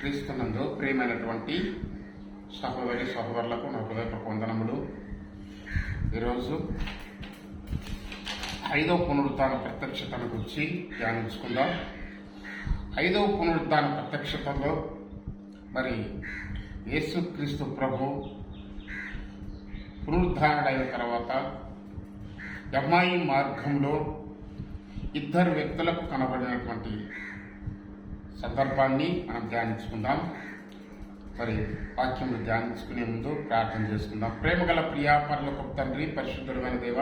క్రీస్తునందు ప్రియమైనటువంటి సహోదరి సహోదరులకు నా హృదయపూర్వక వందనములు. ఈరోజు 5వ పునరుత్థాన ప్రత్యక్షతను గురించి ధ్యానించుకుందాం. 5వ పునరుత్థాన ప్రత్యక్షతలో మరి యేసుక్రీస్తు ప్రభు పునరుద్ధానుడైన తర్వాత ఎమ్మాయి మార్గంలో ఇద్దరు వ్యక్తులకు కనబడినటువంటి సందర్భాన్ని మనం ధ్యానించుకుందాం. మరి వాక్యములు ధ్యానించుకునే ముందు ప్రార్థన చేసుకుందాం. ప్రేమగల ప్రియా పరలోకపు తండ్రి, పరిశుద్ధుడైన దేవ,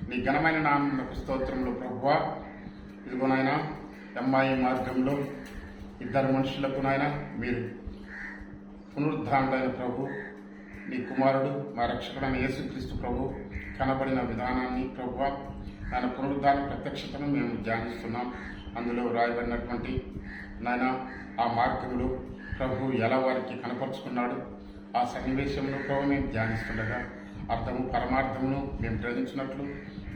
నీ ఘనమైన నామమునకు స్తోత్రములు ప్రభువా. ఇదిగో నాయన, ఎమ్మాయి మార్గంలో ఇద్దరు మనుషులకు నాయన మీరు పునరుద్ధానుడైన ప్రభు, నీ కుమారుడు మా రక్షకుడైన యేసుక్రీస్తు ప్రభు కనబడిన విధానాన్ని ప్రభువా, ఆయన పునరుద్ధాన ప్రత్యక్షతను మేము ధ్యానిస్తున్నాం. అందులో రాయబడినటువంటి నాయన ఆ మార్గములు ప్రభు ఎలా వారికి కనపరుచుకున్నాడు, ఆ సన్నివేశంలో ప్రభు మేము ధ్యానిస్తుండగా అర్థము పరమార్థమును మేము గ్రహించినట్లు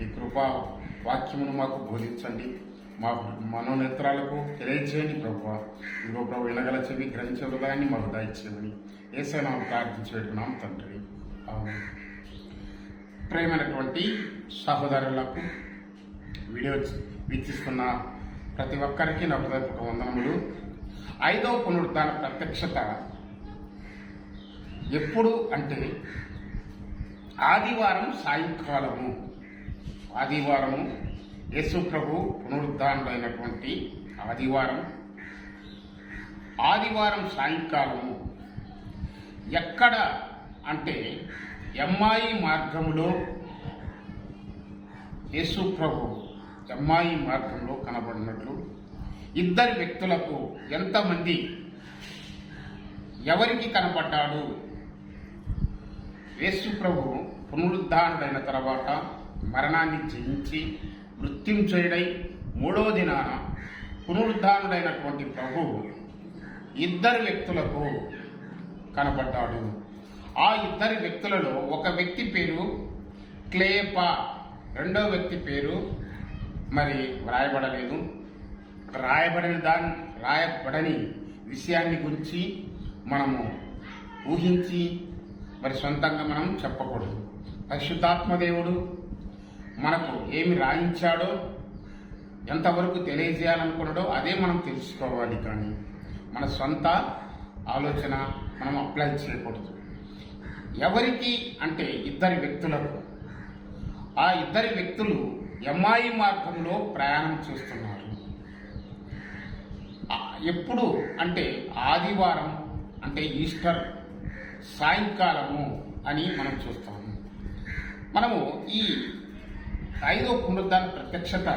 ఈ కృపా వాక్యమును మాకు బోధించండి, మా మనోనేత్రాలకు తెలియచేయండి ప్రభువా. ఇదిగో ప్రభు వినగల చెవి, గ్రహించే హృదయాన్ని మాకు దయచేయమని యేసయ్య ప్రార్థించేట్టున్నాం తండ్రి. ప్రేమైనటువంటి సహోదరులకు, వీడియో వీక్షిస్తున్న ప్రతి ఒక్కరికి నా హృదయపూర్వక వందనములు. 5వ పునరుత్థాన ప్రత్యక్షత ఎప్పుడు అంటే ఆదివారం సాయంకాలము. ఆదివారము యేసు ప్రభు పునరుద్ధానుడైనటువంటి ఆదివారం సాయంకాలము. ఎక్కడ అంటే ఎమ్మాయి మార్గములో యేసు ప్రభు ఎమ్మాయి మార్గంలో కనబడినట్లు ఇద్దరు వ్యక్తులకు ఎంతమంది ఎవరికి కనపడ్డాడు? యేసు ప్రభు పునరుద్ధానుడైన తర్వాత మరణాన్ని జయించి మృత్యుంజయుడై 3వ దినాన పునరుద్ధానుడైనటువంటి ప్రభు ఇద్దరు వ్యక్తులకు కనపడ్డాడు. ఆ ఇద్దరు వ్యక్తులలో ఒక వ్యక్తి పేరు క్లేపా, రెండవ వ్యక్తి పేరు మరి వ్రాయబడలేదు. రాయబడని విషయాన్ని గురించి మనము ఊహించి మరి సొంతంగా మనం చెప్పకూడదు. పరిశుద్ధాత్మదేవుడు మనకు ఏమి రాయించాడో, ఎంతవరకు తెలియజేయాలనుకున్నాడో అదే మనం తెలుసుకోవాలి. కానీ మన సొంత ఆలోచన మనం అప్లై చేయకూడదు. ఎవరికి అంటే ఇద్దరి వ్యక్తులకు. ఆ ఇద్దరి వ్యక్తులు ఎమ్మాయి మార్గంలో ప్రయాణం చేస్తున్నారు. ఎప్పుడు అంటే ఆదివారం అంటే ఈస్టర్ సాయంకాలము అని మనం చూస్తాము. మనము ఈ 5వ పునరుద్ధాన ప్రత్యక్షత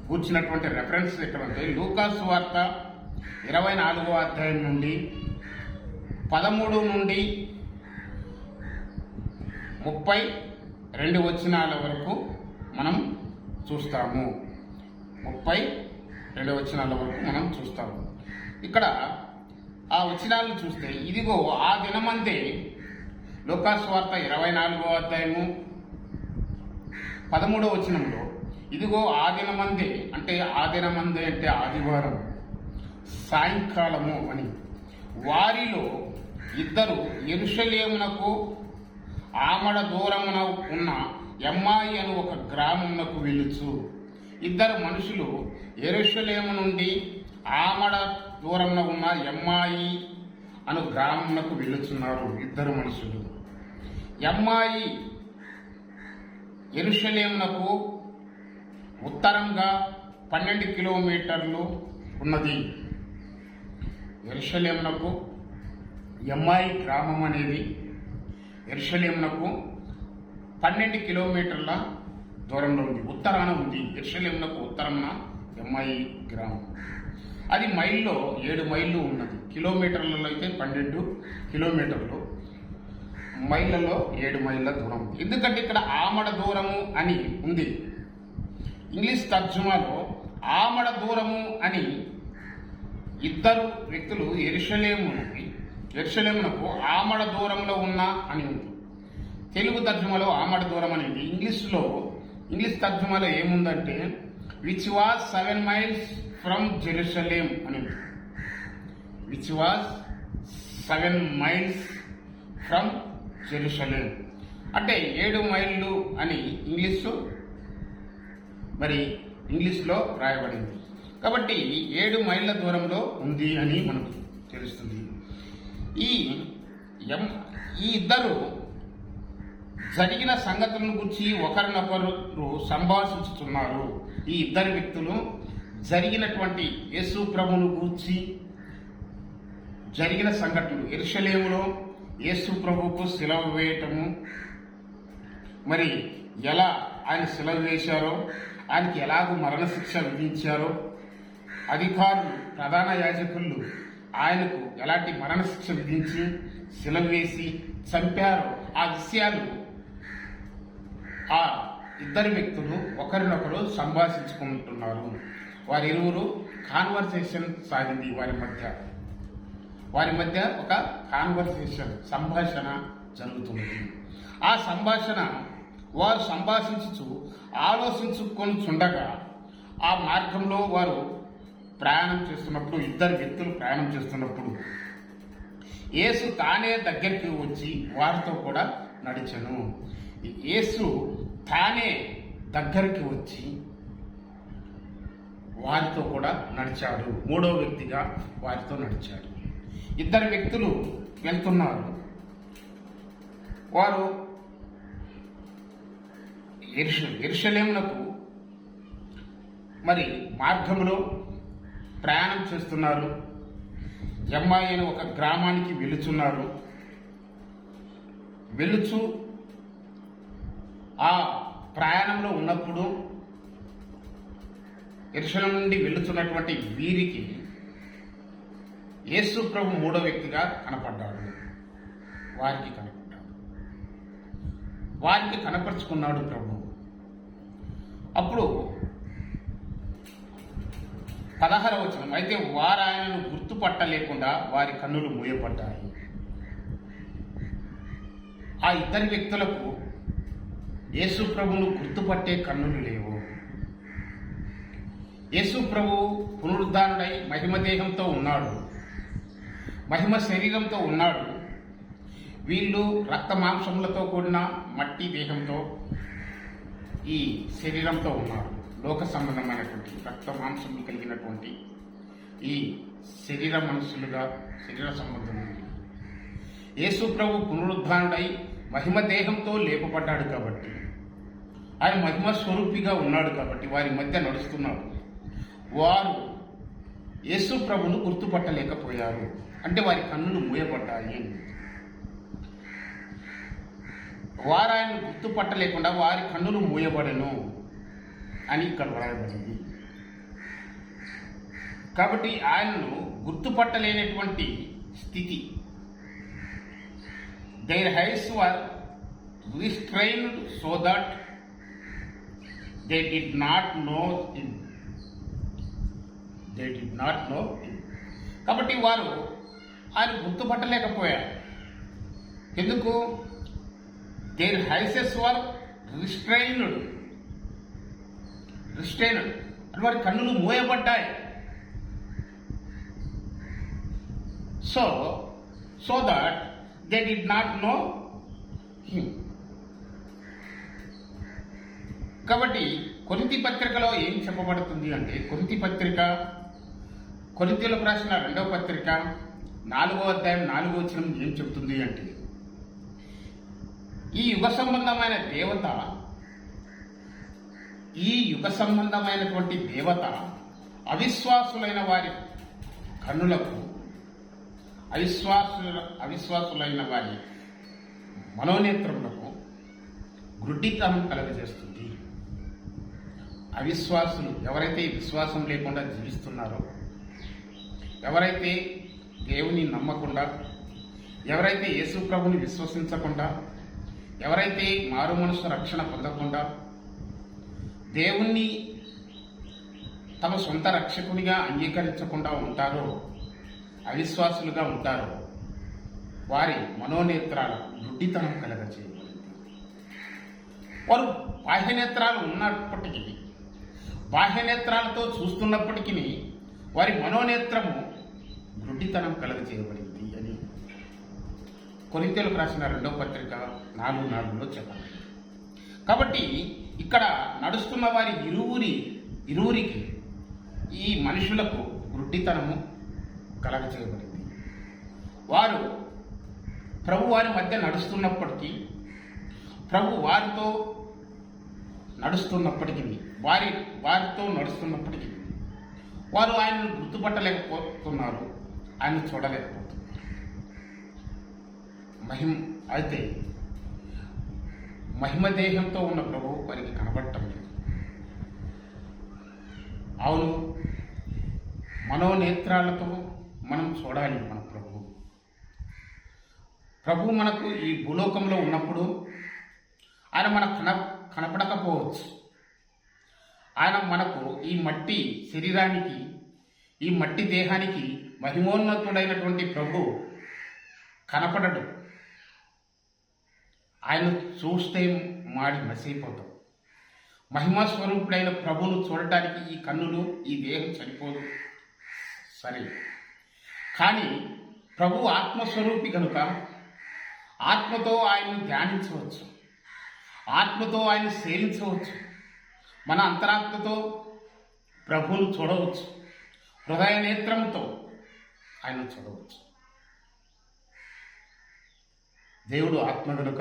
కూర్చున్నటువంటి రెఫరెన్స్ ఎక్కడంటే లూకా సువార్త 24వ అధ్యాయం నుండి 13 నుండి 32 వచనాల వరకు మనం చూస్తాము. 32 వచనాల వరకు మనం చూస్తాము. ఇక్కడ ఆ వచనాలను చూస్తే, ఇదిగో ఆ దినమందే, లూకా సువార్త 24వ అధ్యాయము 13వ వచనంలో ఇదిగో ఆ దినమందే అంటే ఆదివారం సాయంకాలము అని, వారిలో ఇద్దరు యెరూషలేమునకు ఆమడ దూరమున ఉన్న ఎమ్మాయి అను ఒక గ్రామమునకు వెళ్ళుచు. ఇద్దరు మనుషులు యెరూషలేము నుండి ఆమడ దూరమున ఉన్న ఎమ్మాయి అను గ్రామమునకు వెళ్ళుచున్నారు. ఇద్దరు మనుషులు. ఎమ్మాయి యెరూషలేమునకు ఉత్తరంగా 12 కిలోమీటర్లు ఉన్నది. యెరూషలేమునకు ఎమ్మాయి గ్రామం అనేది యెరూషలేమునకు 12 కిలోమీటర్ల దూరంలో ఉంది, ఉత్తరాన ఉంది. యెరూషలేమునకు ఉత్తరాన ఎమ్మాయి గ్రామం. అది మైల్లో 7 మైళ్ళు ఉన్నది. కిలోమీటర్లలో అయితే 12 కిలోమీటర్లు, మైళ్ళలో 7 మైళ్ళ దూరం. ఎందుకంటే ఇక్కడ ఆమడ దూరము అని ఉంది. ఇంగ్లీష్ తర్జుమాలో ఆమడ దూరము అని ఇద్దరు వ్యక్తులు యెరూషలేమునకు ఆమడ దూరంలో ఉన్న అని ఉంది. తెలుగు తర్జుమాలో ఆమడ దూరం అనేది. ఇంగ్లీష్ తర్జుమాలో ఏముందంటే which was 7 miles from Jerusalem అని. Which was 7 miles from Jerusalem. అంటే 7 మైళ్ళు అని ఇంగ్లీష్లో రాయబడింది. కాబట్టి 7 మైళ్ళ దూరంలో ఉంది అని మనకు తెలుస్తుంది. ఈ ఇద్దరు జరిగిన సంగతులను గురించి ఒకరినొకరు సంభాషించుతున్నారు. ఈ ఇద్దరు వ్యక్తులు జరిగినటువంటి యేసు ప్రభువును గూర్చి జరిగిన సంఘటనలు, యెరూషలేములో యేసు ప్రభువుకు శిలువ వేయటము, మరి ఎలా ఆయన శిలువ వేశారో, ఆయనకి ఎలాగూ మరణశిక్ష విధించారో, అధికారులు ప్రధాన యాజకులు ఆయనకు ఎలాంటి మరణశిక్ష విధించి శిలువ వేసి చంపారో, ఆ విషయాలు ఆ ఇద్దరు వ్యక్తులు ఒకరినొకరు సంభాషించుకుంటున్నారు. వారిరువురు కాన్వర్సేషన్ సాగింది. వారి మధ్య ఒక సంభాషణ జరుగుతుంది. ఆ సంభాషణ వారు సంభాషించుచు ఆలోచించుకొని చుండగా ఆ మార్గంలో వారు ఇద్దరు వ్యక్తులు ప్రయాణం చేస్తున్నప్పుడు యేసు తానే దగ్గరికి వచ్చి వారితో కూడా నడిచెను. యేసు తానే దగ్గరికి వచ్చి వారితో కూడా నడిచాడు. మూడో వ్యక్తిగా వారితో నడిచాడు. ఇద్దరు వ్యక్తులు వెళ్తున్నారు. వారు యెరూషలేమునకు మరి మార్గంలో ప్రయాణం చేస్తున్నారు. ఎమ్మాయి అని ఒక గ్రామానికి వెళుచు ఆ ప్రయాణంలో ఉన్నప్పుడు యెరూషలేము నుండి వెళుతున్నటువంటి వీరికి యేసు ప్రభు మూడో వ్యక్తిగా కనపడ్డాడు. వారికి కనపరుచుకున్నాడు ప్రభు. అప్పుడు 16వ వచనం, అయితే వారు ఆయనను గుర్తుపట్టలేకుండా వారి కన్నులు మూయబడ్డాయి. ఆ ఇద్దరు వ్యక్తులకు యేసు ప్రభును గుర్తుపట్టే కన్నులు లేవు. యేసు ప్రభు పునరుద్ధానుడై మహిమ దేహంతో ఉన్నాడు, మహిమ శరీరంతో ఉన్నాడు. వీళ్ళు రక్త మాంసములతో కూడిన మట్టి దేహంతో ఈ శరీరంతో ఉన్నారు. లోక సంబంధమైనటువంటి రక్త మాంసములు కలిగినటువంటి ఈ శరీర సంబంధమైనది. యేసు ప్రభు పునరుద్ధానుడై మహిమ దేహంతో లేపబడ్డాడు కాబట్టి, ఆయన మహిమ స్వరూపిగా ఉన్నాడు కాబట్టి వారి మధ్య నడుస్తున్నాడు. వారు యేసు ప్రభును గుర్తుపట్టలేకపోయారు. అంటే వారి కన్నులు మూయబడ్డాయి. వారు ఆయనను గుర్తుపట్టలేకుండా వారి కన్నులు మూయబడెను అని ఇక్కడ వ్రాయబడింది. కాబట్టి ఆయనను గుర్తుపట్టలేనటువంటి స్థితి. their eyes were restrained so that they did not know him. కాబట్టి వారు ఆయన గుర్తుపట్టలేకపోయారు. ఎందుకు? their eyes were restrained అంటే వారి కన్నులు మూయబడ్డాయి. So that they did not know him. కాబట్టి కొరింథీ పత్రికలో ఏం చెప్పబడుతుంది అంటే, కొరింథీయులకు రాసిన 2వ పత్రిక 4వ అధ్యాయం 4వ వచనం ఏం చెబుతుంది అంటే, ఈ యుగ సంబంధమైనటువంటి దేవత అవిశ్వాసులైన వారి కన్నులకు, అవిశ్వాసులైన వారి మనోనేత్రములకు గుడ్డితనం కలగజేస్తుంది. అవిశ్వాసులు ఎవరైతే విశ్వాసం లేకుండా జీవిస్తున్నారో, ఎవరైతే దేవుని నమ్మకుండా, ఎవరైతే యేసు ప్రభుని విశ్వసించకుండా, ఎవరైతే మారు మనసు రక్షణ పొందకుండా దేవుణ్ణి తమ సొంత రక్షకునిగా అంగీకరించకుండా ఉంటారో, అవిశ్వాసులుగా ఉంటారో, వారి మనోనేత్రాల గుడ్డితనం కలగజేయబడింది. వారు బాహ్యనేత్రాలు ఉన్నప్పటికీ, బాహ్యనేత్రాలతో చూస్తున్నప్పటికీ వారి మనోనేత్రము గుడ్డితనం గుడ్డితనం కలగజేయబడింది అని కొరింథీయులకు రాసిన 2వ పత్రిక 4:4లో చెప్పండి. కాబట్టి ఇక్కడ నడుస్తున్న వారి ఇరువురికి ఈ మనుషులకు గుడ్డితనము కలగజేయబడింది. వారు ప్రభు వారి మధ్య నడుస్తున్నప్పటికీ, ప్రభు వారితో నడుస్తున్నప్పటికీ వారు ఆయనను గుర్తుపట్టలేకపోతున్నారు, ఆయన చూడలేకపోతున్నారు. అయితే మహిమ దేహంతో ఉన్న ప్రభు వారికి కనబడటం లేదు. అవును, మనోనేత్రాలతో మనం చూడాలి మన ప్రభు మనకు ఈ భూలోకంలో ఉన్నప్పుడు ఆయన మనకు కనపడకపోవచ్చు. ఆయన మనకు ఈ మట్టి శరీరానికి, ఈ మట్టి దేహానికి మహిమోన్నతుడైనటువంటి ప్రభు కనపడడు. ఆయన చూస్తే మాడి మసిపోతాం. మహిమా స్వరూపుడైన ప్రభువును చూడటానికి ఈ కన్నులు, ఈ దేహం సరిపోదు, సరే. కానీ ప్రభు ఆత్మస్వరూపి కనుక ఆత్మతో ఆయన్ని ధ్యానించవచ్చు, ఆత్మతో ఆయన సేవించవచ్చు. మన అంతరాత్మతో ప్రభువును చూడవచ్చు, హృదయ నేత్రంతో ఆయన చూడవచ్చు. దేవుడు ఆత్మ కనుక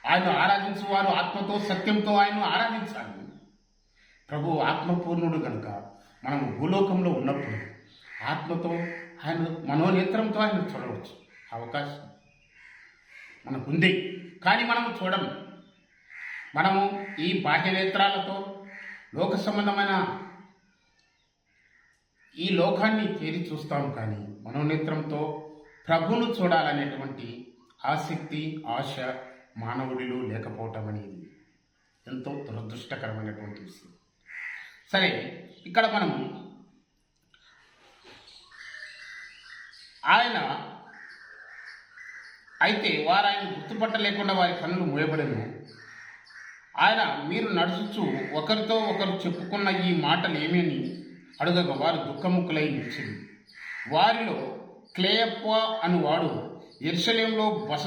ఆయన ఆరాధించు వారు ఆత్మతో సత్యంతో ఆయన ఆరాధించాలి. ప్రభు ఆత్మపూర్ణుడు కనుక మనం భూలోకంలో ఉన్నప్పుడు ఆత్మతో ఆయన మనోనేత్రంతో ఆయన చూడవచ్చు. అవకాశం మనకుంది, కానీ మనము చూడము. మనము ఈ బాహ్యనేత్రాలతో లోక సంబంధమైన ఈ లోకాన్ని తేరి చూస్తాము, కానీ మనోనేత్రంతో ప్రభువును చూడాలనేటువంటి ఆసక్తి, ఆశ మానవుడిలో లేకపోవటం అనేది ఎంతో దురదృష్టకరమైనటువంటి విషయం. సరే, ఇక్కడ మనం ఆయన అయితే వారు ఆయన గుర్తుపట్టలేకుండా వారి కన్నులు మూయబడెను. ఆయన మీరు నడుచుచు ఒకరితో ఒకరు చెప్పుకున్న ఈ మాటలు ఏమని అడుగగా వారు దుఃఖముక్కులై నిలిచింది. వారిలో క్లేయప్ప అనువాడు యెరూషలేములో బస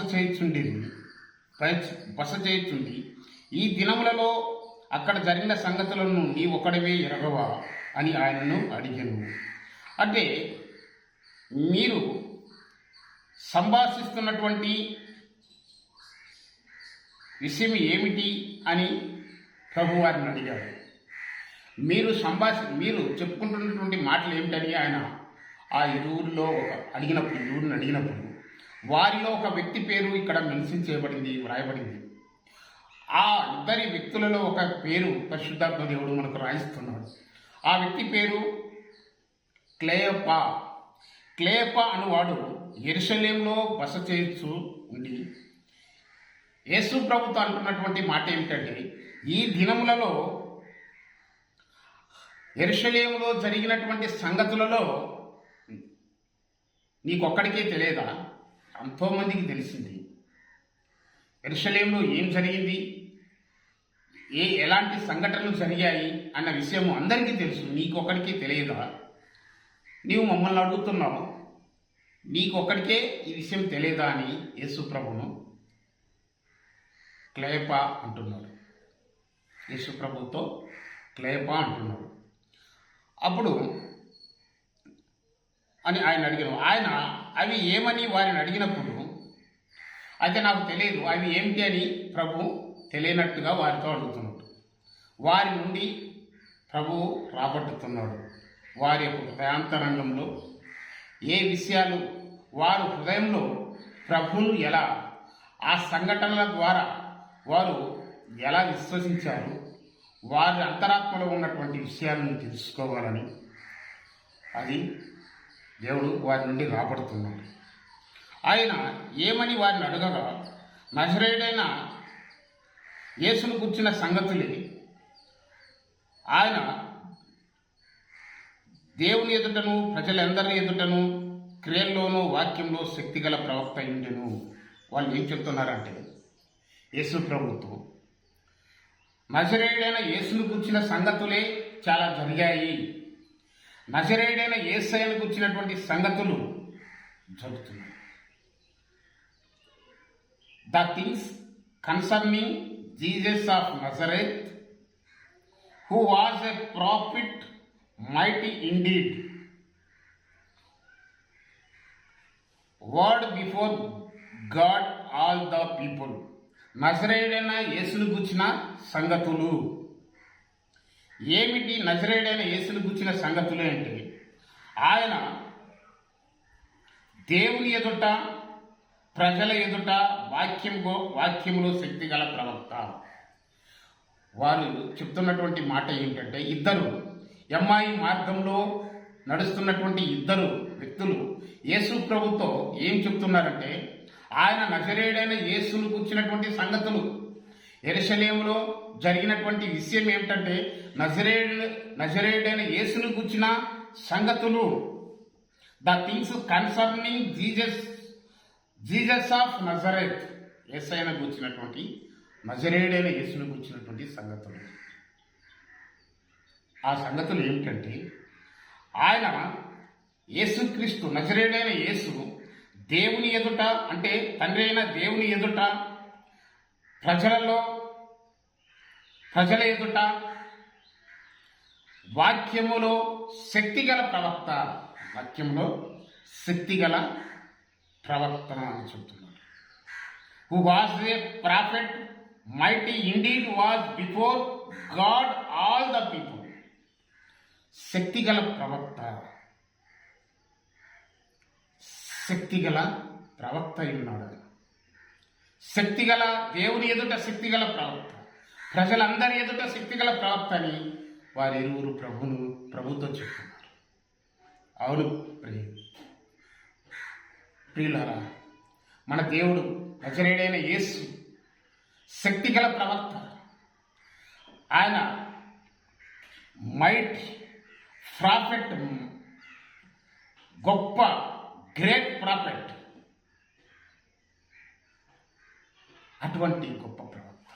చేయుచుండి ఈ దినములలో అక్కడ జరిగిన సంగతులను నీ ఒకడివే ఎరగవా అని ఆయనను అడిగాను. అంటే మీరు సంభాషిస్తున్నటువంటి విషయం ఏమిటి అని ప్రభువారిని అడిగాడు. మీరు చెప్పుకుంటున్నటువంటి మాటలు ఏమిటని ఆయన ఆ ఇరువురిని అడిగినప్పుడు వారిలో ఒక వ్యక్తి పేరు ఇక్కడ మెన్షన్ చేయబడింది, వ్రాయబడింది. ఆ ఇద్దరి వ్యక్తులలో ఒక పేరు పరిశుద్ధాత్మ దేవుడు మనకు రాయిస్తున్నాడు. ఆ వ్యక్తి పేరు క్లేయప్ప అనువాడు యెరూషలేములో బస చేస్తూ ఉండి యేసు ప్రభుతో అంటున్నటువంటి మాట ఏమిటంటే, ఈ దినములలో యెరూషలేములో జరిగినటువంటి సంగతులలో నీకొక్కడికే తెలియదా? ఎంతోమందికి తెలిసింది. యెరూషలేములో ఏం జరిగింది, ఎలాంటి సంఘటనలు జరిగాయి అన్న విషయము అందరికీ తెలుసు, నీకొక్కడికే తెలియదా? నీవు మమ్మల్ని అడుగుతున్నావు, నీకొక్కడికే ఈ విషయం తెలియదా అని యేసు ప్రభును క్లేయప్ప అంటున్నాడు. యేసు ప్రభుతో క్లేయప్ప అంటున్నాడు. అప్పుడు అని ఆయన అడిగాను. ఆయన అవి ఏమని వారిని అడిగినప్పుడు అయితే నాకు తెలియదు అవి ఏమిటి అని ప్రభు తెలియనట్టుగా వారితో అడుగుతున్నాడు. వారి నుండి ప్రభు రాబట్టుతున్నాడు. వారి యొక్క హృదయాంతరంగంలో ఏ విషయాలు వారు హృదయంలో ప్రభువును ఎలా, ఆ సంఘటనల ద్వారా వారు ఎలా విశ్వసించారు, వారి అంతరాత్మలో ఉన్నటువంటి విషయాలను తెలుసుకోవాలని అది దేవుడు వారి నుండి రాబడుతున్నాడు. ఆయన ఏమని వారిని అడగగా, నజరేయుడైన యేసును గుర్చిన సంగతులే. ఆయన దేవుని ఎదుటను ప్రజలందరి ఎదుటను క్రియల్లోనూ వాక్యంలో శక్తిగల ప్రవక్త అయ్యుండెను. వాళ్ళు ఏం చెప్తున్నారంటే, యేసు ప్రభుతో నజరేయుడైన యేసును గుర్చిన సంగతులే చాలా జరిగాయి. నజరేయుడైన యేసయ్యను గుర్చినటువంటి సంగతులు జరుగుతున్నాయి. The things concerning Jesus of Nazareth, who was a prophet, mighty indeed, word before God all the people. నజరేయుడైన యేసును గుచ్చిన సంగతులు ఏమిటి? నజరేయుడైన యేసును గుచ్చిన సంగతులు అంటే ఆయన దేవుని ఎదుట, ప్రజల ఎదుట వాక్యములో శక్తి గల ప్రవక్త. వారు చెప్తున్నటువంటి మాట ఏమిటంటే, ఇద్దరు ఎమ్మాయి మార్గంలో నడుస్తున్నటువంటి ఇద్దరు వ్యక్తులు యేసు ప్రభుతో ఏం చెప్తున్నారంటే, ఆయన నజరేయుడైన యేసును కూర్చున్నటువంటి సంగతులు, యెరూషలేములో జరిగినటువంటి విషయం ఏమిటంటే నజరేయుడైన యేసును కూర్చిన సంగతులు. The things concerning Jesus of Nazareth, యేసయ్యను కూర్చున్నటువంటి నజరేయుడైన యేసును కూర్చున్నటువంటి సంగతులు. ఆ సంగతులు ఏమిటంటే, ఆయన యేసుక్రీస్తు నజరేయుడైన యేసు దేవుని ఎదుట, అంటే తండ్రి అయిన దేవుని ఎదుట, ప్రజల ఎదుట వాక్యములో శక్తిగల ప్రవక్త, వాక్యములో శక్తిగల ప్రవక్త అని చెప్తున్నారు. Who was a prophet, mighty indeed, was before God all the people. శక్తిగల ప్రవక్త, శక్తిగల ప్రవక్త ఉన్నాడు. శక్తిగల దేవుని ఎదుట శక్తిగల ప్రవక్త, ప్రజలందరి ఎదుట శక్తిగల ప్రవక్త అని వారిరువురు ప్రభుతో చెప్తున్నారు. అవును ప్రియులారా, మన దేవుడు నజరేయుడైన యేసు శక్తిగల ప్రవక్త. ఆయన మైట్ ప్రాఫెట్, గొప్ప గ్రేట్ ప్రాఫెట్. అటువంటి గొప్ప ప్రవక్త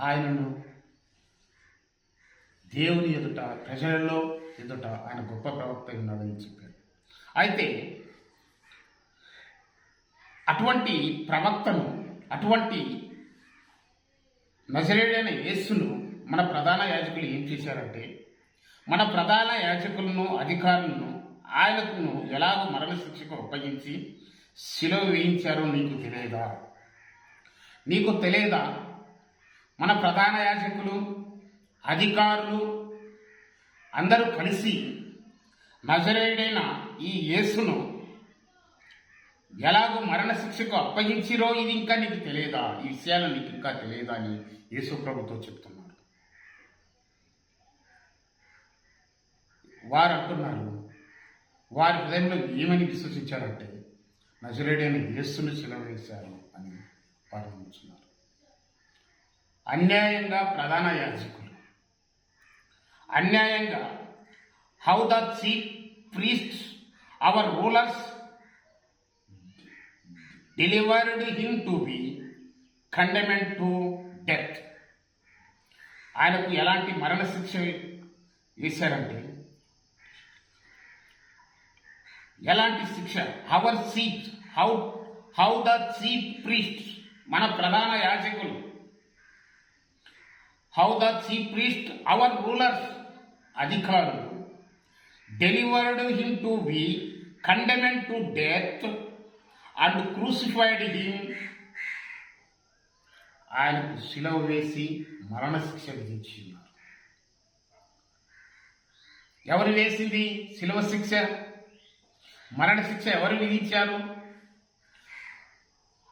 ఆయనను దేవుని ఎదుట, ప్రజలలో ఎదుట ఆయన గొప్ప ప్రవక్త ఉన్నాడని చెప్పారు. అయితే అటువంటి ప్రవక్తను, అటువంటి నజరేయుడైన యేసును మన ప్రధాన యాజకులు ఏం చేశారంటే, మన ప్రధాన యాజకులను, అధికారులను ఆయనకు ఎలాగో మరణశిక్షకు అప్పగించి శిలువ వేయించారో నీకు తెలియదా? మన ప్రధాన యాజకులు, అధికారులు అందరూ కలిసి నజరేయుడైన ఈ యేసును ఎలాగో మరణశిక్షకు అప్పగించిరో ఇది ఇంకా నీకు తెలియదా? ఈ విషయాలు నీకు ఇంకా తెలియదా అని యేసు ప్రభుతో చెప్తున్నారు. వారు అంటున్నారు, వారి హృదయంలో ఏమని విశ్వసించారంటే నజరేయుడైన యేసును శిలువ వేశారు అని వారు నమ్ముతున్నారు. అన్యాయంగా ప్రధాన యాజకులు, అన్యాయంగా how the chief priest, our rulers delivered him to be condemned to death. ఆయనకు ఎలాంటి మరణశిక్ష వేశారంటే, ఎలాంటి శిక్ష? Our chief, how the chief priest, మన ప్రధాన యాజకులు, how the chief priest, our rulers, అధికారులు, delivered him to be condemned to death and crucified him, ఆయనకు శిలువ వేసి మరణశిక్ష విధించున్నారు. ఎవరు వేసింది శిలువ శిక్ష? మరణశిక్ష ఎవరు విధించారు?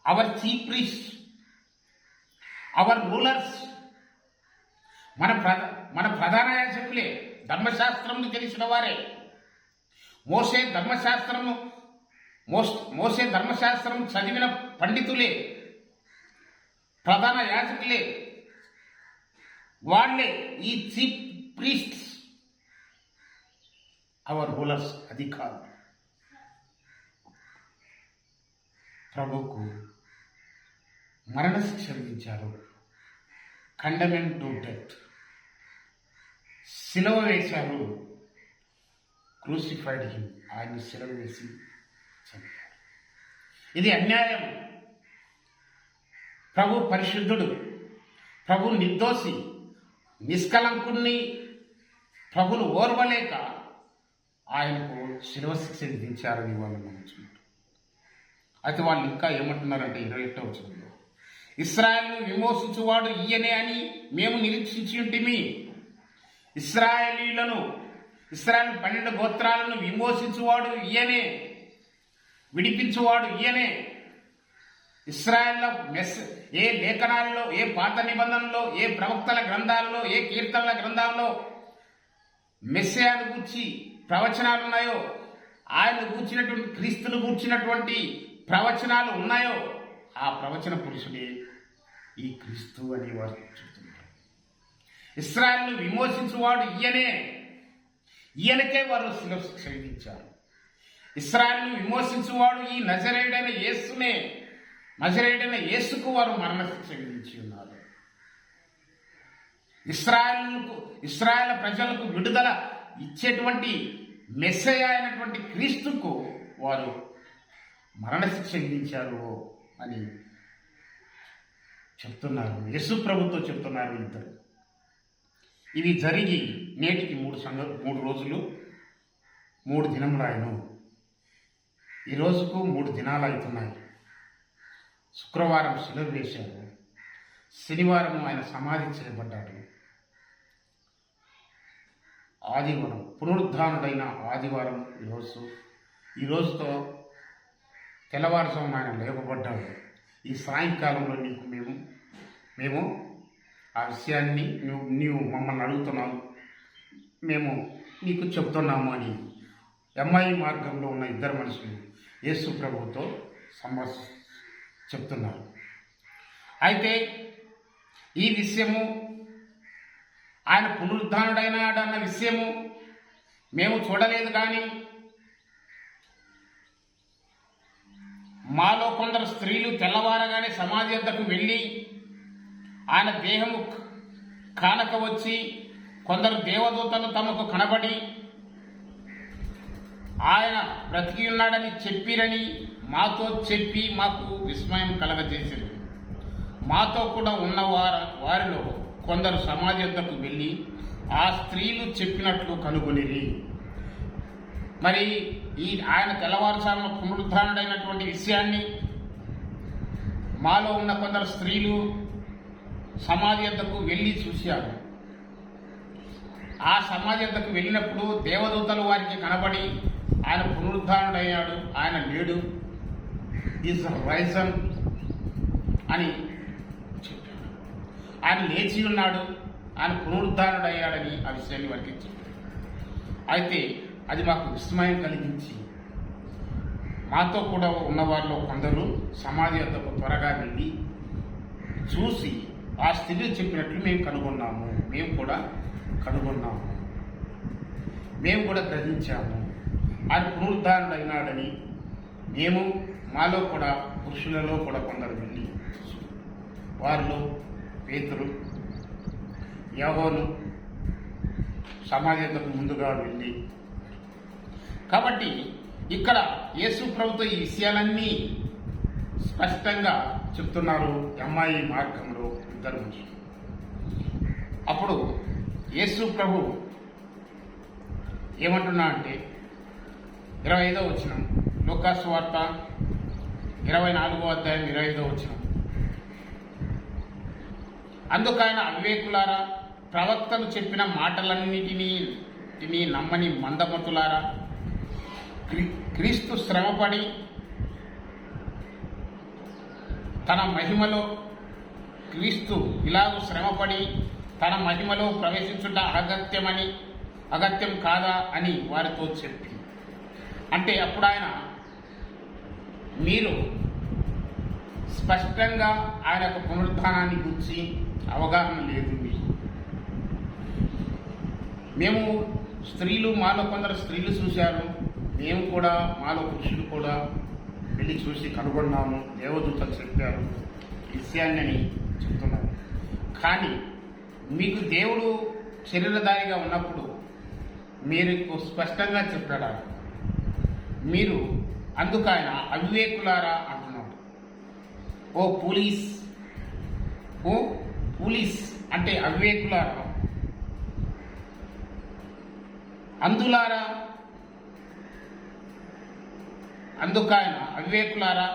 Our chief priest, our rulers, మన ప్రధాన యాజకులే, ధర్మశాస్త్రము తెలిసిన వారే. మోసే ధర్మశాస్త్రం చదివిన పండితులే, ప్రధాన యాజకులే, వాళ్ళే ఈ చీఫ్ ప్రీస్ట్స్, అవర్ రూలర్స్, అధికారులు. ప్రభుకు మరణశిక్ష విధించారు, కండెమ్డ్ టు డెత్, శిలువ వేశారు, క్రూసిఫైడ్ హిమ్, ఆయన శిలువ వేసి చంపారు. ఇది అన్యాయం. ప్రభు పరిశుద్ధుడు, ప్రభు నిర్దోషి, నిష్కలంకుణ్ణి ప్రభును ఓర్వలేక ఆయనకు శిలువ శిక్ష విధించారని వాళ్ళు నమ్ముతున్నారు. అయితే వాళ్ళు ఇంకా ఏమంటున్నారంటే 21వ వచనంలో, ఇశ్రాయేలును విమోచించువాడు ఈయనే అని మేము నిరీక్షించి ఉంటిమి. ఇశ్రాయేల్ 12 గోత్రాలను విమోచించువాడు ఈయనే, విడిపించువాడు ఈయనే. ఇశ్రాయేల్ ఏ లేఖనాల్లో, ఏ పాత నిబంధనలో, ఏ ప్రవక్తల గ్రంథాల్లో, ఏ కీర్తనల గ్రంథాల్లో మెస్సియాను గూర్చి ప్రవచనాలు ఉన్నాయో, ఆయన గూర్చినటువంటి, క్రీస్తును గూర్చినటువంటి ప్రవచనాలు ఉన్నాయో, ఆ ప్రవచన పురుషుడే ఈ క్రీస్తు అని వారు చెబుతున్నారు. ఇశ్రాయేలును విమోచించువాడు ఈయనకే వారు శిలువ శిక్ష విధించారు. ఇశ్రాయేలును విమోచించువాడు ఈ నజరేయుడైన యేసునే, నజరేయుడైన యేసుకు వారు మరణశిక్ష విధించి ఉన్నారు. ఇశ్రాయేల్ ప్రజలకు విడుదల ఇచ్చేటువంటి మెస్సయ్య అయినటువంటి క్రీస్తుకు వారు మరణశిక్ష విధించారు అని చెప్తున్నారు. యేసు ప్రభుతో చెప్తున్నారు ఇద్దరు. ఇవి జరిగి నేటికి 3 రోజులు 3 దినములు ఆయన. ఈ రోజుకు 3 దినాలు అవుతున్నాయి. శుక్రవారం శిలువ వేశారు, శనివారం ఆయన సమాధి చేయబడ్డాడు, ఆదివారం పునరుద్ధానుడైన ఆదివారం ఈ రోజుతో తెల్లవారుజామున ఆయన లేపబడ్డాడు. ఈ సాయంకాలంలో మేము ఆ విషయాన్ని నీవు మమ్మల్ని అడుగుతున్నావు, మేము నీకు చెప్తున్నాము అని ఎంఐ మార్గంలో ఉన్న ఇద్దరు మనుషులు యేసు ప్రభువుతో చెప్తున్నారు. అయితే ఈ విషయము, ఆయన పునరుద్ధానుడైనాడన్న విషయము మేము చూడలేదు, కానీ మాలో కొందరు స్త్రీలు తెల్లవారగానే సమాధి వద్దకు వెళ్ళి ఆయన దేహము కానక వచ్చి, కొందరు దేవదూతలు తమకు కనబడి ఆయన బ్రతికి ఉన్నాడని చెప్పిరని మాతో చెప్పి మాకు విస్మయం కలగజేసింది. మాతో కూడా ఉన్న వారిలో కొందరు సమాధి వద్దకు వెళ్ళి ఆ స్త్రీలు చెప్పినట్లు కనుగొనిరి. మరి ఆయన తెల్లవారుజామున పునరుద్ధానుడైనటువంటి విషయాన్ని మాలో ఉన్న కొందరు స్త్రీలు సమాధి వద్దకు వెళ్ళి చూశారు. ఆ సమాధి వద్దకు వెళ్ళినప్పుడు దేవదూతలు వారికి కనబడి ఆయన పునరుద్ధానుడయ్యాడు, ఆయన లేడు, ఈజ్ రైజన్ అని చెప్పాడు. ఆయన లేచి ఉన్నాడు, ఆయన పునరుద్ధానుడయ్యాడని ఆ విషయాన్ని వారికి చెప్పాడు. అయితే అది మాకు విస్మయం కలిగించి మాతో కూడా ఉన్నవారిలో కొందరు సమాధి వద్దకు త్వరగా వెళ్ళి చూసి ఆ స్త్రీలు చెప్పినట్లు మేము కూడా కనుగొన్నాము, మేము కూడా గ్రహించాము. ఆయన పునరుద్ధానుడైనాడని మాలో కూడా పురుషులలో కూడా కొందరు వెళ్ళి వారిలో పేతురు, యోహాను సమాధి వద్దకు ముందుగా వెళ్ళి. కాబట్టి ఇక్కడ యేసు ప్రభుతో ఈ విషయాలన్నీ స్పష్టంగా చెప్తున్నారు ఎంఐ మార్గంలో ఇద్దరు మనుషులు. అప్పుడు యేసు ప్రభు ఏమంటున్నా అంటే 25వ వచనం, లూకాసు వార్త 24వ అధ్యాయం 25వ వచనం, అందుకైన అవివేకులారా, ప్రవక్తలు చెప్పిన మాటలన్నిటినీ నమ్మని మందమతులారా, క్రీస్తు శ్రమపడి తన మహిమలో తన మహిమలో ప్రవేశించుట అగత్యం కాదా అని వారితో చెప్పి, అంటే అప్పుడు ఆయన, మీరు స్పష్టంగా ఆయన యొక్క పునరుద్ధానాన్ని గురించి అవగాహన లేదు మీకు. మేము మాలో కొందరు స్త్రీలు చూశారు, మేము కూడా మాలో పురుషులు కూడా వెళ్ళి చూసి కనుగొన్నాము, దేవదూతలు చెప్పారు ఈ విషయాన్ని అని చెప్తున్నారు. కానీ మీకు దేవుడు శరీరధారిగా ఉన్నప్పుడు మీరు స్పష్టంగా చెప్పాడు, మీరు అందుకు ఆయన అవివేకులారా అంటున్నాడు. ఓ పోలీస్ అంటే అవివేకులారా, అందులారా, అందుకైన అవివేకులారా,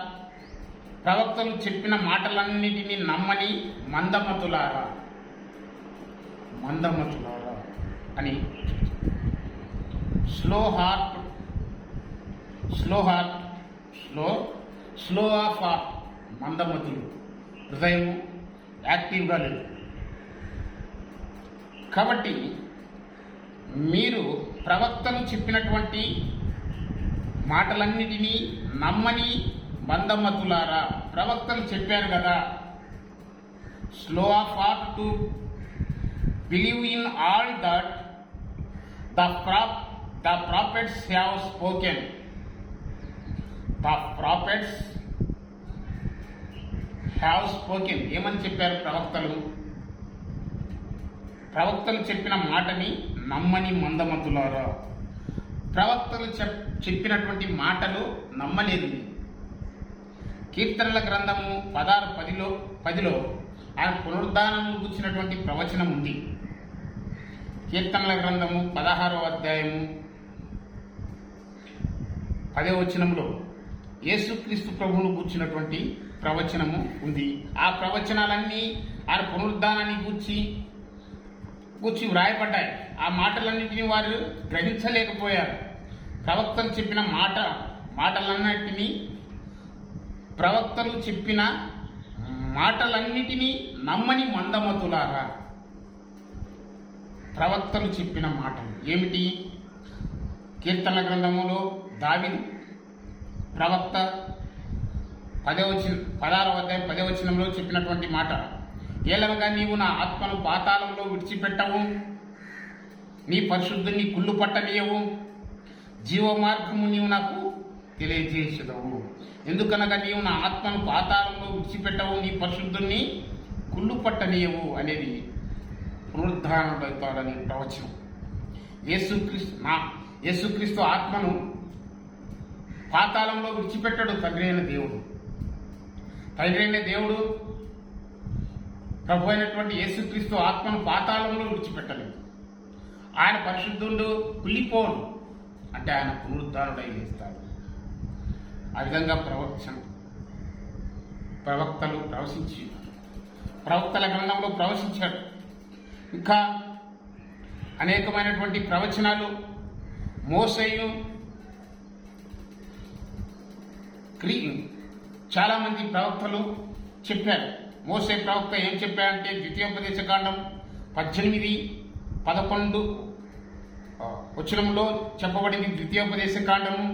ప్రవక్తలు చెప్పిన మాటలన్నిటినీ నమ్మని మందమతులారా అని స్లో ఆఫ్ హార్ట్, మందమతులు, హృదయం యాక్టివ్గా లేదు. కాబట్టి మీరు ప్రవక్తలు చెప్పినటువంటి మాటలన్నిటినీ నమ్మని మందమతులారా. ప్రవక్తలు చెప్పారు కదా, slow of heart to believe in all that the ప్రాఫెట్స్ have spoken. ఏమని చెప్పారు ప్రవక్తలు చెప్పిన మాటని నమ్మని మందమతులారా. ప్రవక్తలు చెప్పినటువంటి మాటలు నమ్మలేదు. కీర్తనల గ్రంథము 16:10లో ఆయన పునరుద్ధానం గురించినటువంటి ప్రవచనం ఉంది. కీర్తనల గ్రంథము 16వ అధ్యాయము 10వ వచనంలో యేసుక్రీస్తు ప్రభువును గూర్చినటువంటి ప్రవచనము ఉంది. ఆ ప్రవచనాలన్నీ ఆయన పునరుద్ధానాన్ని గూర్చి వ్రాయబడ్డాయి. ఆ మాటలన్నింటినీ వారు గ్రహించలేకపోయారు. ప్రవక్తలు చెప్పిన మాటలన్నిటినీ నమ్మని మందమతులారా. ప్రవక్తలు చెప్పిన మాటలు ఏమిటి? కీర్తనల గ్రంథములో దావీదు ప్రవక్త 16వ అధ్యాయం 10వ వచనంలో చెప్పినటువంటి మాట, ఏలనగా నీవు నా ఆత్మను పాతాళంలో విడిచిపెట్టవు, నీ పరిశుద్ధుని కుళ్ళు పట్టనీయవు, జీవ మార్గము నీవు నాకు తెలియజేసదవు. ఎందుకనగా నీవు నా ఆత్మను పాతాళంలో విడిచిపెట్టవు, నీ పరిశుద్ధుని కుళ్ళు పట్టనీయవు అనేది పునరుద్ధానుడవుతాడని ప్రవచనం. యేసుక్రీస్తు ఆత్మను పాతాళంలో విడిచిపెట్టాడు తండ్రి అయిన దేవుడు. ప్రభు అయినటువంటి యేసుక్రీస్తు ఆత్మను పాతాళంలో విడిచిపెట్టలేదు. ఆయన పరిశుద్ధుడు, కుళ్ళిపోను అంటే ఆయన పునరుద్ధానుడై లేస్తాడు. ఆ విధంగా ప్రవక్తలు ప్రవక్తల గ్రంథంలో ప్రవశించాడు. ఇంకా అనేకమైనటువంటి ప్రవచనాలు మోసేయు చాలామంది ప్రవక్తలు చెప్పారు. మోసే ప్రవక్త ఏం చెప్పారంటే ద్వితీయోపదేశకాండం 18-11 వచనంలో చెప్పబడింది. ద్వితీయోపదేశకాండము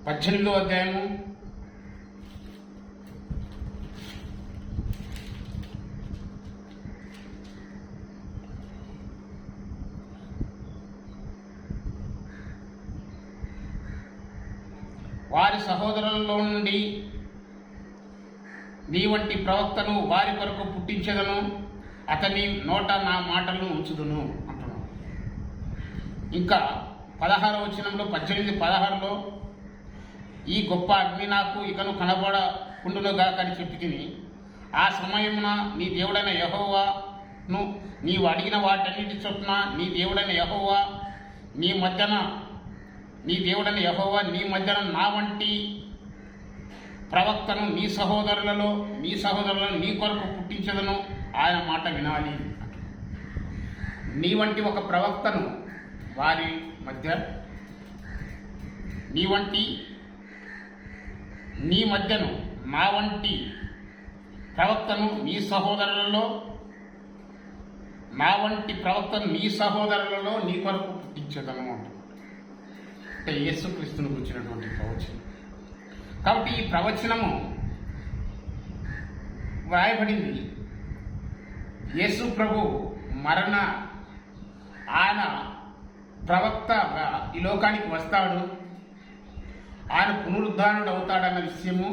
18వ అధ్యాయము 'వారి సహోదరులలో నుండి నీ వంటి ప్రవక్తను వారి కొరకు పుట్టించదను, అతని నోట నా మాటలను ఉంచుదును' అంటున్నాను. ఇంకా 16వ వచనంలో 18-16లో ఈ గొప్ప అగ్ని నాకు ఇకను కనబడకుండునుగాక అని చెప్పి తిని, ఆ సమయమున నీ దేవుడైన యెహోవాను నీవు అడిగిన వాటన్నిటి చొప్పున నీ దేవుడైన యెహోవా నీ మధ్యన నా వంటి ప్రవక్తను నీ సహోదరులను నీ కొరకు పుట్టించదను, ఆయన మాట వినాలి. నీ వంటి ఒక ప్రవక్తను వారి మధ్య, నీ మధ్యను నా వంటి ప్రవక్తను నీ సహోదరులలో నీ కొరకు పుట్టించదను అంటే యేసుక్రీస్తును గురించినటువంటి ప్రవచనం. కాబట్టి ఈ ప్రవచనము వ్రాయబడింది. యేసు ప్రభు ఆయన ప్రవక్తగా ఈ లోకానికి వస్తాడు, ఆయన పునరుద్ధానుడు అవుతాడన్న విషయము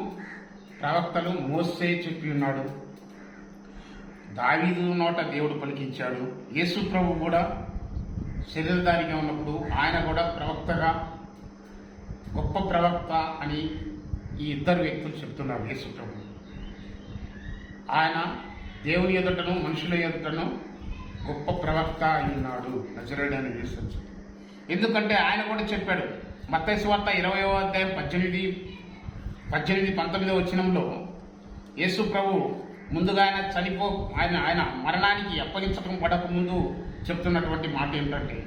ప్రవక్తలు మోసే చెప్పి ఉన్నాడు. దావీదు నోట దేవుడు పలికించాడు. యేసు ప్రభు కూడా శరీరధారిగా ఉన్నప్పుడు ఆయన కూడా ప్రవక్తగా, గొప్ప ప్రవక్త అని ఈ ఇద్దరు వ్యక్తులు చెప్తున్నారు. యేసు ప్రభు ఆయన దేవుని ఎదుటను మనుషుల ఎదుటను గొప్ప ప్రవక్త అయి ఉన్నాడు, నజరేయుడైన యేసు. ఎందుకంటే ఆయన కూడా చెప్పాడు, మత్తయి సువార్త 20వ అధ్యాయం 18-19 వచనంలో యేసు ప్రభు ముందుగా ఆయన మరణానికి అప్పగించడం పడక ముందు చెప్తున్నటువంటి మాట ఏంటంటే,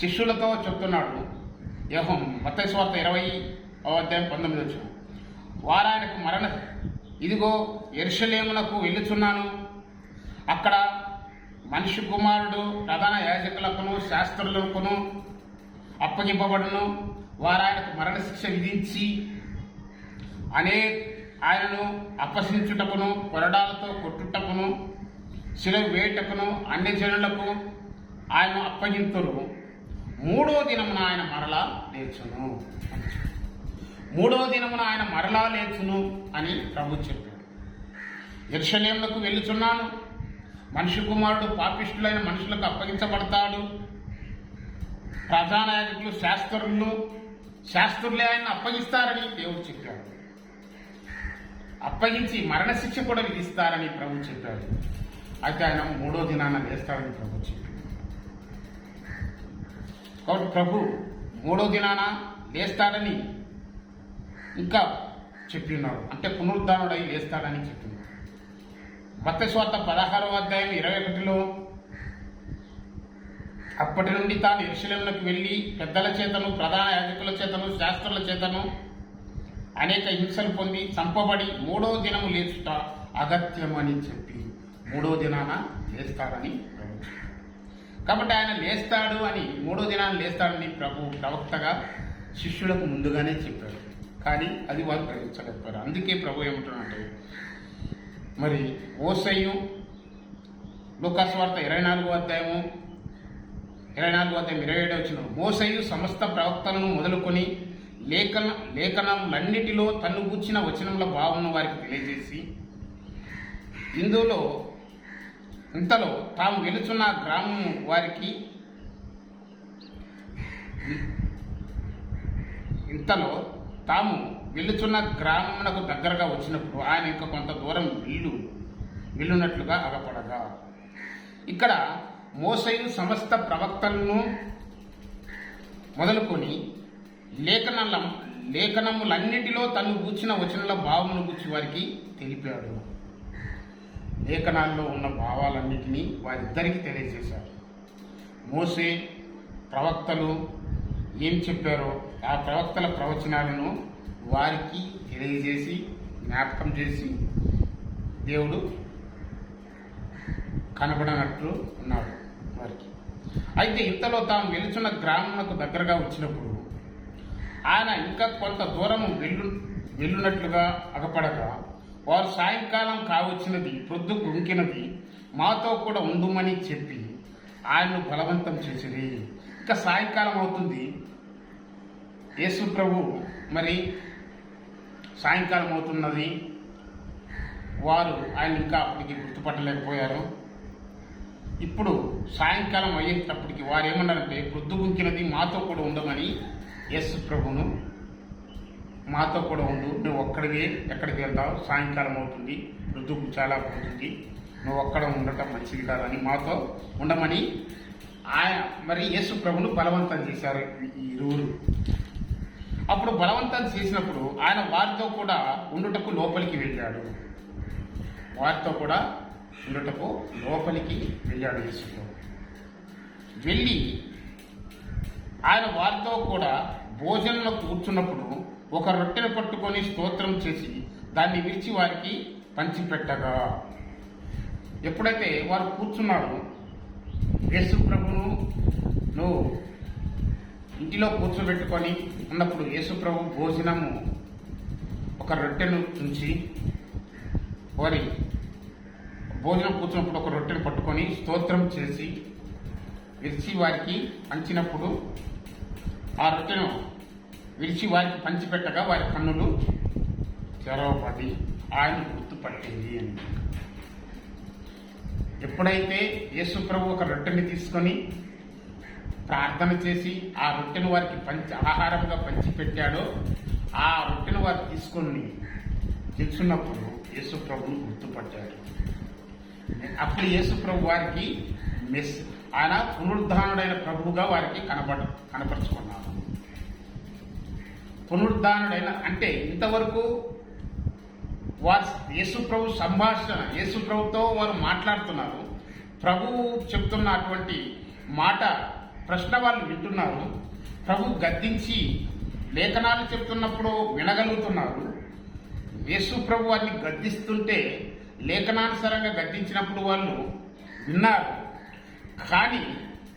శిష్యులతో చెప్తున్నాడు. మత్తయి సువార్త 20వ అధ్యాయం 19 వచనం, వారాయనకు ఇదిగో యెరూషలేమునకు వెళ్ళుచున్నాను, అక్కడ మనిషి కుమారుడు ప్రధాన యాజకులకును శాస్త్రులకును అప్పగింపబడును, వారాయనకు మరణశిక్ష విధించి ఆయనను అపహసించుటకును, కొరడాలతో కొట్టుటకును, శిలువ వేయుటకును అన్ని జనులకు ఆయన అప్పగింతురు. 3వ దినమున ఆయన మరలా లేచును. 3వ దినమున ఆయన మరలా లేచును అని ప్రభు చెప్పాడు. యెరూషలేమునకు వెళ్ళుచున్నాను, మనిషి కుమారుడు పాపిష్టులైన మనుషులకు అప్పగించబడతాడు, ప్రధాన యాజకులు శాస్త్రులే ఆయన అప్పగిస్తారని దేవుడు చెప్పాడు. అప్పగించి మరణశిక్ష కూడా విధిస్తారని ప్రభు చెప్పాడు. అయితే ఆయన 3వ దినాన లేస్తారని ప్రభు చెప్పాడు. కాబట్టి ప్రభు 3వ దినాన లేస్తాడని ఇంకా చెప్పినాడు, అంటే పునరుద్ధానుడై లేస్తాడని చెప్పినాడు. మత్తయి సువార్త 16వ అధ్యాయం 21లో, అప్పటి నుండి తాను యెరూషలేమునకు వెళ్ళి పెద్దల చేతను ప్రధాన యాజకుల చేతను శాస్త్రుల చేతను అనేక హింసలు పొంది చంపబడి 3వ దినము లేచుట అగత్యమని చెప్పి 3వ దినాన లేస్తాడని ప్రభు. కాబట్టి ఆయన లేస్తాడు అని 3వ దినాన్ని లేస్తాడని ప్రభు ప్రవక్తగా శిష్యులకు ముందుగానే చెప్పాడు. కానీ అది వారు గ్రహించలేకపోయారు. అందుకే ప్రభు ఏమంటున్నాడంటే, మరి మోషేయు లూకాసు వార్త 24వ అధ్యాయం 27 వచనం, మోషేయు సమస్త ప్రవక్తలను మొదలుకొని లేఖనములన్నిటిలో తన్ను గూర్చిన వచనముల భావమును వారికి తెలియజేసి, ఇంతలో తాము వెలుచున్న గ్రామము వారికి తాము వెళ్ళుచున్న గ్రామమునకు దగ్గరగా వచ్చినప్పుడు ఆయన ఇంకా కొంత దూరం వెళ్ళునట్లుగా అగపడగా, ఇక్కడ మోషేయు సమస్త ప్రవక్తలను మొదలుకొని లేఖనములన్నిటిలో తను గూర్చిన వచనాల భావమును గూర్చి వారికి తెలిపాడు. లేఖనాల్లో ఉన్న భావాలన్నిటినీ వారిద్దరికీ తెలియజేశారు. మోషే ప్రవక్తలు ఏం చెప్పారో ఆ ప్రవక్తల ప్రవచనాలను వారికి తెలియజేసి జ్ఞాపకం చేసి దేవుడు కనబడనట్లు ఉన్నాడు వారికి. అయితే ఇంతలో తాము వెలుచున్న గ్రామమునకు దగ్గరగా వచ్చినప్పుడు ఆయన ఇంకా కొంత దూరము వెళ్ళునట్లుగా అగపడగా, వారు సాయంకాలం కావచ్చినది, ప్రొద్దు గుంకినది, మాతో కూడా ఉండుమని చెప్పి ఆయన్ను బలవంతం చేసిరి. ఇంకా సాయంకాలం అవుతుంది. యేసు ప్రభు మరి సాయంకాలం అవుతున్నది, వారు ఆయన ఇంకా అప్పటికి గుర్తుపట్టలేకపోయారు. ఇప్పుడు సాయంకాలం అయ్యేటప్పటికి వారు ఏమన్నారంటే, ప్రొద్దు గుంకినది, మాతో కూడా ఉండమని యేసు ప్రభును, మాతో కూడా ఉండు, నువ్వు ఒక్కడివే ఎక్కడికి వెళ్తావు, సాయంకాలం అవుతుంది, ఋతువు చాలా పోతుంది, నువ్వు ఒక్కడ ఉండటం మంచిది కాదని మాతో ఉండమని ఆయన మరి యేసు ప్రభును బలవంతం చేశారు ఈ ఇరువురు. అప్పుడు బలవంతం చేసినప్పుడు ఆయన వారితో కూడా ఉండుటకు లోపలికి వెళ్ళాడు. యేసు ప్రభు వెళ్ళి ఆయన వారితో కూడా భోజనంలో కూర్చున్నప్పుడు ఒక రొట్టెను పట్టుకొని స్తోత్రం చేసి దాన్ని విరిచి వారికి పంచిపెట్టగా, ఎప్పుడైతే వారు కూర్చున్నారో యేసు ప్రభును నువ్వు ఇంటిలో కూర్చోబెట్టుకొని ఉన్నప్పుడు యేసు ప్రభు భోజనము ఒక రొట్టెను ఉంచి వారి భోజనం కూర్చున్నప్పుడు ఒక రొట్టెను పట్టుకొని స్తోత్రం చేసి విరిచి వారికి పంచినప్పుడు ఆ రొట్టెను విరిచి వారికి పంచిపెట్టగా వారి కన్నులు తెరవబడి ఆయన గుర్తుపట్టింది అని. ఎప్పుడైతే యేసు ప్రభు ఒక రొట్టెని తీసుకొని ప్రార్థన చేసి ఆ రొట్టెను వారికి ఆహారంగా పంచిపెట్టాడో ఆ రొట్టెను వారు తీసుకొని తెచ్చున్నప్పుడు యేసు ప్రభువును గుర్తుపట్టాడు. అప్పుడు యేసు ప్రభు వారికి ఆయన పునరుద్ధానుడైన ప్రభువుగా వారికి కనపరుచుకున్నాడు. పునరుద్ధానుడైన అంటే ఇంతవరకు వారు యేసు ప్రభు సంభాషణ, యేసు ప్రభుతో వారు మాట్లాడుతున్నారు. ప్రభువు చెప్తున్నటువంటి మాట ప్రశ్న వాళ్ళు వింటున్నారు. ప్రభు గద్దించి లేఖనాలు చెప్తున్నప్పుడు వినగలుగుతున్నారు. యేసు ప్రభు వారిని గద్దిస్తుంటే లేఖనానుసారంగా గద్దించినప్పుడు వాళ్ళు విన్నారు. కానీ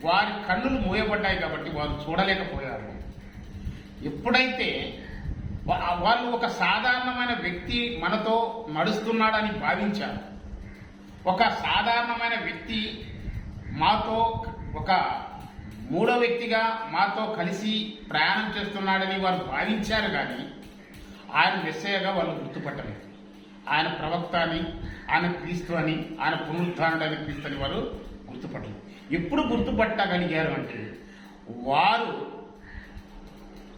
వారి కన్నులు మూయబడ్డాయి కాబట్టి వారు చూడలేకపోయారు. ఎప్పుడైతే వాళ్ళు ఒక సాధారణమైన వ్యక్తి మనతో నడుస్తున్నాడని భావించారు, ఒక సాధారణమైన వ్యక్తి మాతో ఒక మూడో వ్యక్తిగా మాతో కలిసి ప్రయాణం చేస్తున్నాడని వారు భావించారు. కానీ ఆయన మెస్సయ్యగా వాళ్ళు గుర్తుపట్టలేదు. ఆయన ప్రవక్త అని, ఆయన క్రీస్తు అని, ఆయన పునరుద్ధానుడైన క్రీస్తు అని వారు గుర్తుపట్టలేదు. ఎప్పుడు గుర్తుపట్టగలిగారు అంటే వారు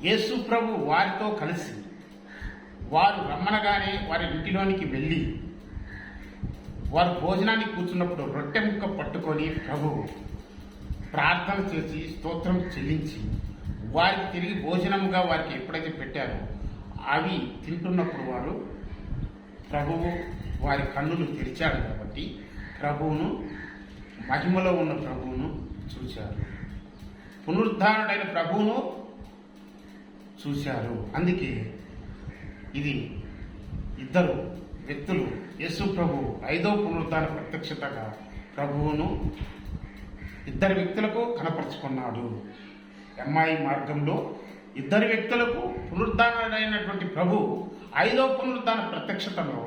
యేసు ప్రభు వారితో కలిసి వారు రమ్మనగానే వారి ఇంటిలోనికి వెళ్ళి వారు భోజనానికి కూర్చున్నప్పుడు రొట్టె ముక్క పట్టుకొని ప్రభు ప్రార్థన చేసి స్తోత్రం చెల్లించి వారికి తిరిగి భోజనముగా వారికి ఎప్పుడైతే పెట్టారో అవి తింటున్నప్పుడు వారు ప్రభువు వారి కన్నులు తెరిచాడు కాబట్టి ప్రభువును, మహిమలో ఉన్న ప్రభువును చూశారు. పునరుద్ధానుడైన ప్రభువును చూశారు. అందుకే ఇది ఇద్దరు వ్యక్తులు యేసు ప్రభు 5వ పునరుద్ధాన ప్రత్యక్షతగా ప్రభువును ఇద్దరు వ్యక్తులకు కనపరుచుకున్నాడు. ఎమ్మాయి మార్గంలో ఇద్దరు వ్యక్తులకు పునరుద్ధానుడైనటువంటి ప్రభు 5వ పునరుద్ధాన ప్రత్యక్షతలో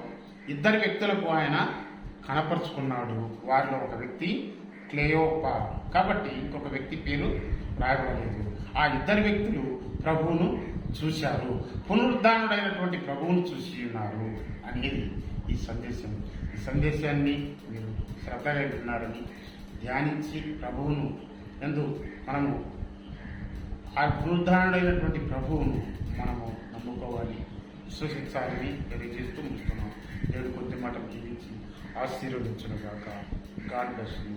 ఇద్దరు వ్యక్తులకు ఆయన కనపరుచుకున్నాడు. వారిలో ఒక వ్యక్తి క్లేయోపా కాబట్టి ఇంకొక వ్యక్తి పేరు రాయబడలేదు. ఆ ఇద్దరు వ్యక్తులు ప్రభువును చూశారు, పునరుద్ధానుడైనటువంటి ప్రభువును చూసి ఉన్నారు అనేది ఈ సందేశం. ఈ సందేశాన్ని మీరు శ్రద్ధగా విన్నారని ధ్యానించి ప్రభువును మనము ఆ పునరుద్ధానుడైనటువంటి ప్రభువును మనము నమ్ముకోవాలి, విశ్వసించాలని తెలియజేస్తూ ఉంటున్నాం. దేవుడు కొద్ది మాట జీవించి ఆశీర్వదించును గాక. God bless you.